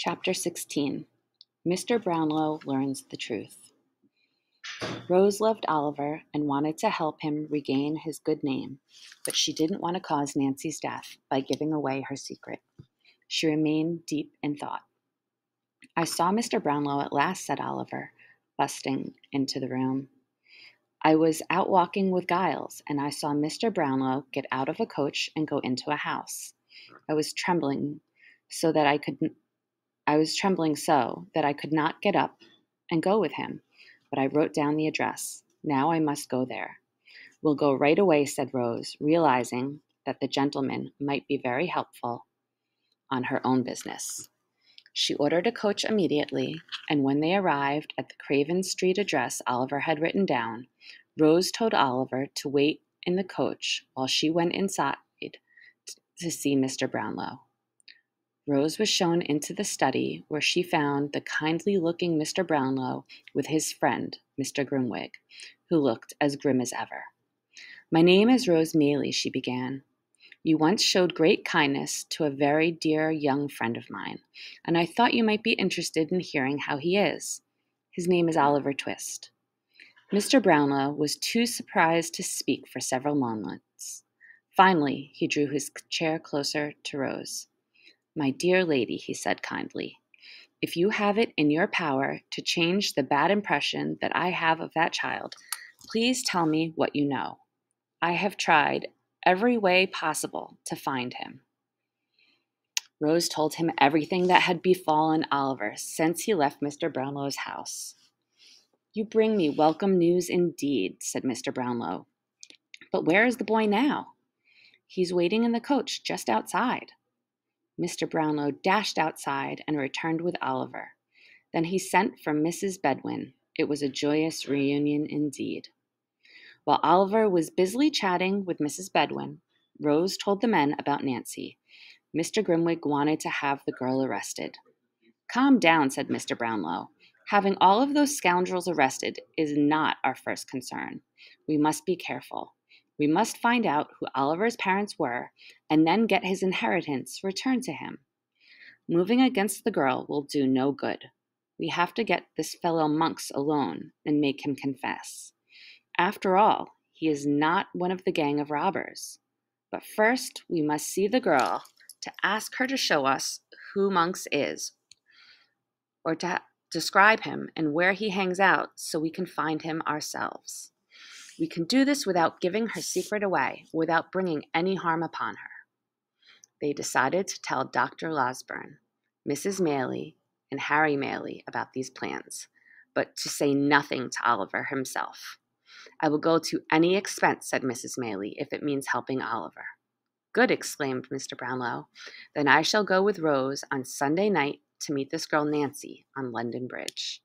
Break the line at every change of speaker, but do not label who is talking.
Chapter 16. Mr. Brownlow Learns the Truth. Rose loved Oliver and wanted to help him regain his good name, but she didn't want to cause Nancy's death by giving away her secret. She remained deep in thought. "I saw Mr. Brownlow at last," said Oliver, busting into the room. "I was out walking with Giles, and I saw Mr. Brownlow get out of a coach and go into a house. I was trembling so that I could not get up and go with him, but I wrote down the address. Now I must go there." "We'll go right away," said Rose, realizing that the gentleman might be very helpful on her own business. She ordered a coach immediately, and when they arrived at the Craven Street address Oliver had written down, Rose told Oliver to wait in the coach while she went inside to see Mr. Brownlow. Rose was shown into the study, where she found the kindly-looking Mr. Brownlow with his friend, Mr. Grimwig, who looked as grim as ever. "My name is Rose Maylie," she began. "You once showed great kindness to a very dear young friend of mine, and I thought you might be interested in hearing how he is. His name is Oliver Twist." Mr. Brownlow was too surprised to speak for several moments. Finally, he drew his chair closer to Rose. "My dear lady," he said kindly, "if you have it in your power to change the bad impression that I have of that child, please tell me what you know. I have tried every way possible to find him." Rose told him everything that had befallen Oliver since he left Mr. Brownlow's house. "You bring me welcome news indeed," said Mr. Brownlow. "But where is the boy now?" "He's waiting in the coach just outside." Mr. Brownlow dashed outside and returned with Oliver. Then he sent for Mrs. Bedwin. It was a joyous reunion indeed. While Oliver was busily chatting with Mrs. Bedwin, Rose told the men about Nancy. Mr. Grimwig wanted to have the girl arrested. "Calm down," said Mr. Brownlow. "Having all of those scoundrels arrested is not our first concern. We must be careful. We must find out who Oliver's parents were, and then get his inheritance returned to him. Moving against the girl will do no good. We have to get this fellow Monks alone and make him confess. After all, he is not one of the gang of robbers. But first, we must see the girl to ask her to show us who Monks is, or to describe him and where he hangs out so we can find him ourselves. We can do this without giving her secret away, without bringing any harm upon her." They decided to tell Dr. Losberne, Mrs. Maylie, and Harry Maylie about these plans, but to say nothing to Oliver himself. "I will go to any expense," said Mrs. Maylie, "if it means helping Oliver." "Good," exclaimed Mr. Brownlow. "Then I shall go with Rose on Sunday night to meet this girl Nancy on London Bridge."